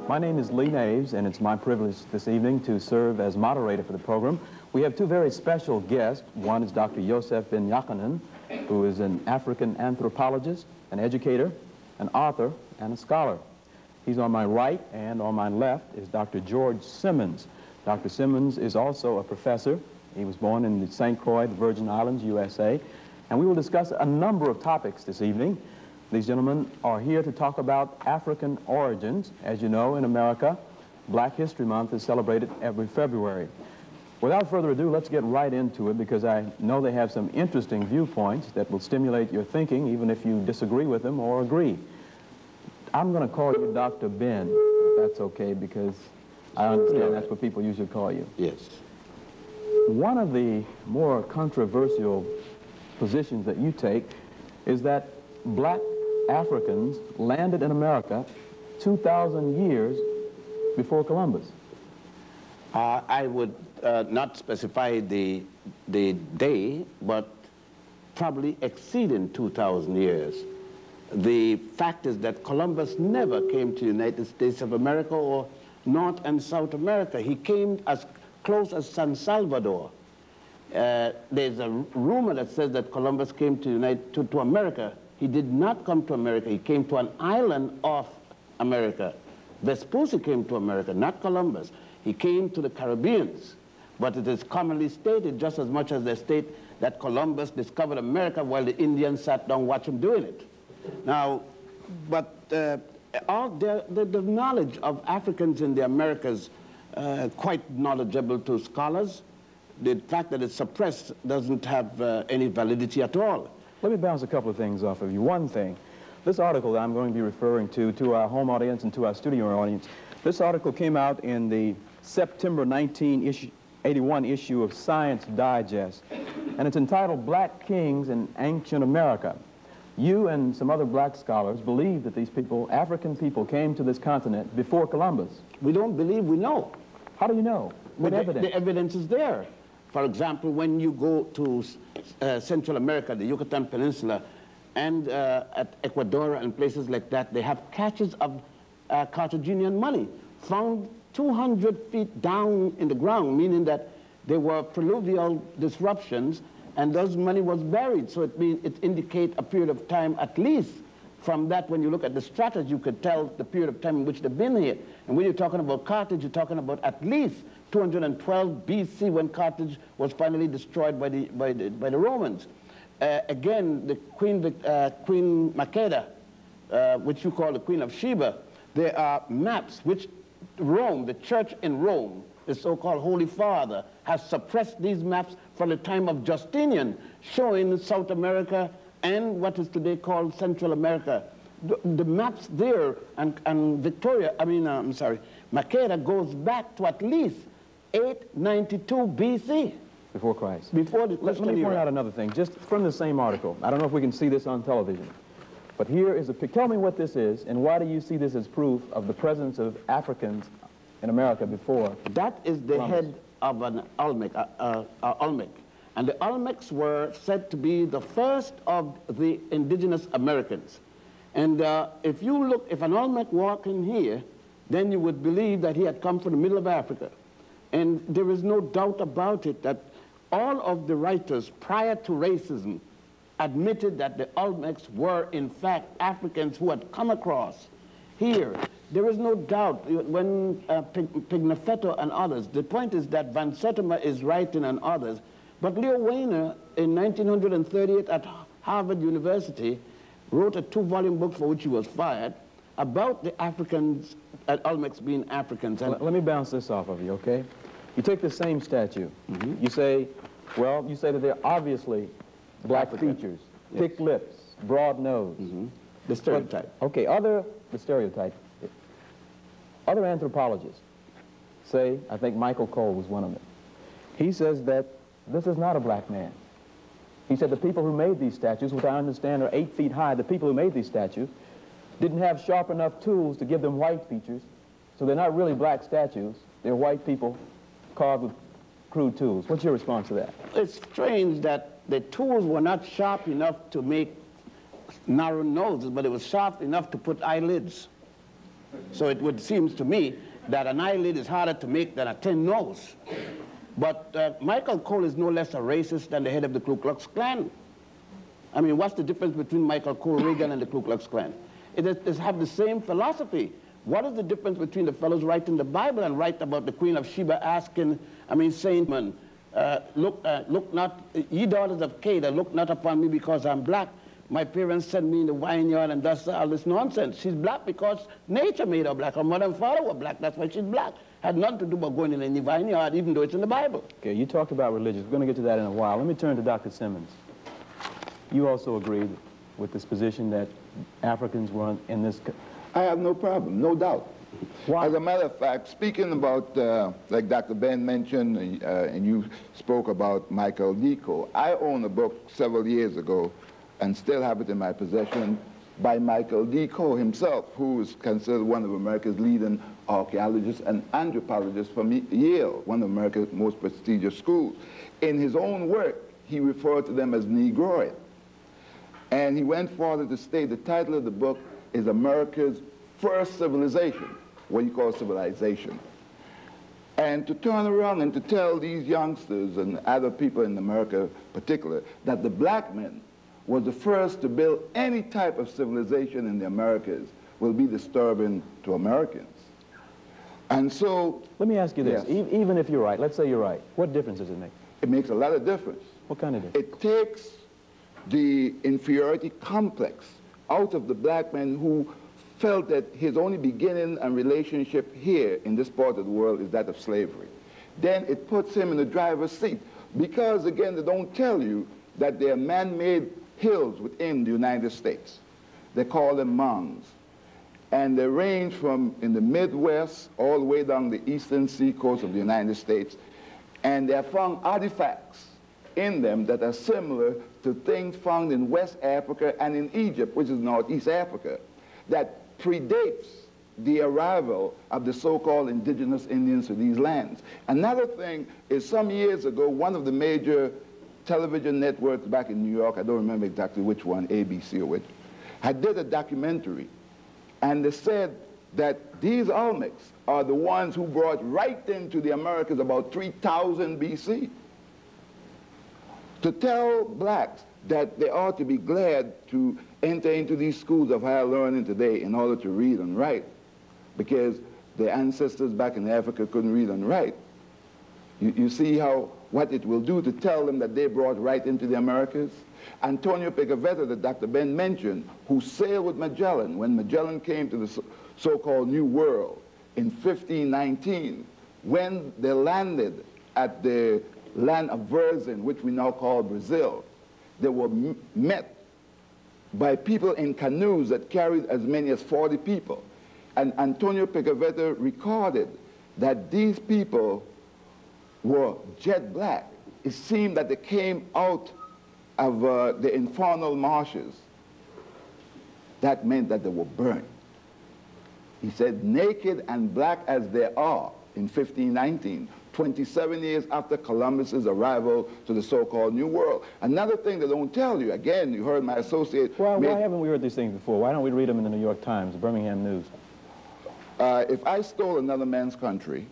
My name is Lee Naves, and it's my privilege this evening to serve as moderator for the program. We have two very special guests. One is Dr. Yosef Ben Yakinen, who is an African anthropologist, an educator, an author, and a scholar. He's on my right, and on my left is Dr. George Simmonds. Dr. Simmonds is also a professor. He was born in St. Croix, the Virgin Islands, USA. And we will discuss a number of topics this evening. These gentlemen are here to talk about African origins. As you know, in America, Black History Month is celebrated every February. Without further ado, let's get right into it, because I know they have some interesting viewpoints that will stimulate your thinking, even if you disagree with them or agree. I'm going to call you Dr. Ben, if that's okay, because I understand that's what people usually call you. Yes. One of the more controversial positions that you take is that Black Africans landed in America 2,000 years before Columbus. I would not specify the day, but probably exceeding 2,000 years. The fact is that Columbus never came to the United States of America or North and South America. He came as close as San Salvador. There's a rumor that says that Columbus came to America. He did not come to America. He came to an island of America. Vespucci came to America, not Columbus. He came to the Caribbeans. But it is commonly stated, just as much as they state, that Columbus discovered America while the Indians sat down watching him doing it. Now, but the knowledge of Africans in the Americas quite knowledgeable to scholars. The fact that it's suppressed doesn't have any validity at all. Let me bounce a couple of things off of you. One thing, this article that I'm going to be referring to our home audience and to our studio audience, this article came out in the September 1981 issue of Science Digest, and it's entitled Black Kings in Ancient America. You and some other black scholars believe that these people, African people, came to this continent before Columbus. We don't believe, we know. How do you know? What evidence? The evidence is there. For example, when you go to Central America, the Yucatan Peninsula, and at Ecuador and places like that, they have caches of Carthaginian money found 200 feet down in the ground, meaning that there were pluvial disruptions, and those money was buried. So it indicates a period of time, at least from that, when you look at the stratas, you could tell the period of time in which they've been here. And when you're talking about Carthage, you're talking about at least 212 BC, when Carthage was finally destroyed by the Romans. Again, the Queen Makeda, which you call the Queen of Sheba, there are maps which Rome, the church in Rome, the so-called Holy Father, has suppressed these maps from the time of Justinian, showing South America and what is today called Central America. The maps there, and Victoria, Makeda goes back to at least 892 BC. Before Christ. Before the Let me point out another thing, just from the same article. I don't know if we can see this on television, but here is a picture. Tell me what this is, and why do you see this as proof of the presence of Africans in America before? That is the Columbus. head of an Olmec. And the Olmecs were said to be the first of the indigenous Americans. And if you look, if an Olmec walked in here, then you would believe that he had come from the middle of Africa. And there is no doubt about it that all of the writers prior to racism admitted that the Olmecs were in fact Africans who had come across here. There is no doubt when Pigafetta and others, the point is that Van Sertima is writing and others, but Leo Weiner in 1938 at Harvard University wrote a 2-volume book for which he was fired about the Africans, Olmecs being Africans. And let me bounce this off of you, okay? You take the same statue. You say, well, you say that they're obviously black features, thick lips, broad nose. The stereotype. But, okay, the stereotype. Other anthropologists say, I think Michael Cole was one of them. He says that this is not a black man. He said the people who made these statues, which I understand are 8 feet high, the people who made these statues didn't have sharp enough tools to give them white features, so they're not really black statues. They're white people carved with crude tools. What's your response to that? It's strange that the tools were not sharp enough to make narrow noses, but it was sharp enough to put eyelids. So it would seem to me that an eyelid is harder to make than a tin nose. But Michael Cole is no less a racist than the head of the Ku Klux Klan. I mean, what's the difference between Michael Cole Reagan and the Ku Klux Klan? It have the same philosophy. What is the difference between the fellows writing the Bible and write about the Queen of Sheba asking, saying, look not, ye daughters of Canaan, look not upon me because I'm black. My parents sent me in the vineyard and that's all this nonsense. She's black because nature made her black. Her mother and father were black, that's why she's black. Had nothing to do about going in any vineyard, even though it's in the Bible. Okay, you talked about religion. We're going to get to that in a while. Let me turn to Dr. Simmonds. You also agreed with this position that Africans were in this... I have no problem, no doubt. Why? As a matter of fact, speaking about, like Dr. Ben mentioned, and you spoke about Michael D. Cole, I own a book several years ago, and still have it in my possession, by Michael D. Cole himself, who is considered one of America's leading archaeologists and anthropologists from Yale, one of America's most prestigious schools. In his own work, he referred to them as Negroid. And he went further to state the title of the book is America's First Civilization, what you call civilization. And to turn around and to tell these youngsters and other people in America in particular that the black men was the first to build any type of civilization in the Americas will be disturbing to Americans. And so... Let me ask you this. Yes. Even if you're right, let's say you're right, what difference does it make? It makes a lot of difference. What kind of difference? It takes the inferiority complex out of the black man who felt that his only beginning and relationship here in this part of the world is that of slavery. Then it puts him in the driver's seat because, again, they don't tell you that there are man-made hills within the United States. They call them mounds. And they range from in the Midwest all the way down the eastern seacoast of the United States. And they have found artifacts in them that are similar to things found in West Africa and in Egypt, which is Northeast Africa, that predates the arrival of the so-called indigenous Indians to these lands. Another thing is some years ago, one of the major television networks back in New York, I don't remember exactly which one, ABC or which, had did a documentary, and they said that these Olmecs are the ones who brought right into the Americas about 3000 BC. To tell blacks that they ought to be glad to enter into these schools of higher learning today in order to read and write, because their ancestors back in Africa couldn't read and write. You see what it will do to tell them that they brought right into the Americas? Antonio Pigafetta, that Dr. Ben mentioned, who sailed with Magellan when Magellan came to the so-called New World in 1519, when they landed at the land of Verzin, which we now call Brazil, they were met by people in canoes that carried as many as 40 people. And Antonio Pigafetta recorded that these people were jet black. It seemed that they came out of the infernal marshes. That meant that they were burnt. He said, naked and black as they are in 1519, 27 years after Columbus's arrival to the so-called New World. Another thing they don't tell you, again, you heard my associate... Well, why haven't we heard these things before? Why don't we read them in the New York Times, the Birmingham News? If I stole another man's country,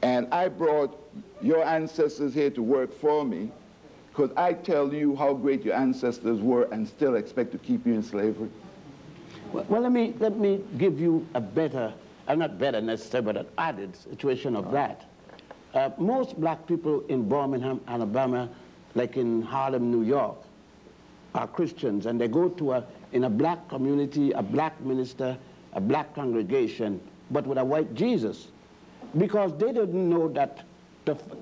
and I brought your ancestors here to work for me, could I tell you how great your ancestors were and still expect to keep you in slavery? Well, let me give you a better, not better necessarily, but an added situation of that. Most black people in Birmingham, Alabama, like in Harlem, New York, are Christians, and they go to in a black community, a black minister, a black congregation, but with a white Jesus, because they didn't know that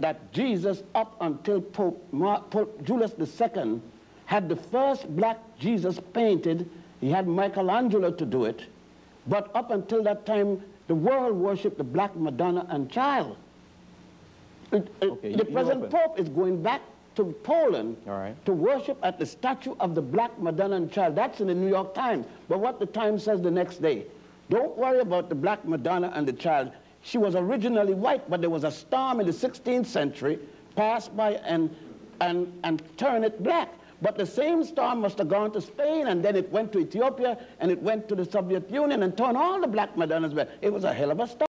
that Jesus, up until Pope Julius II, had the first black Jesus painted. He had Michelangelo to do it, but up until that time, the world worshipped the black Madonna and Child. The present Pope is going back to Poland to worship at the statue of the black Madonna and Child. That's in the New York Times. But what the Times says the next day, don't worry about the black Madonna and the Child. She was originally white, but there was a storm in the 16th century, passed by and turned it black. But the same storm must have gone to Spain, and then it went to Ethiopia, and it went to the Soviet Union and turned all the black Madonnas back. It was a hell of a storm.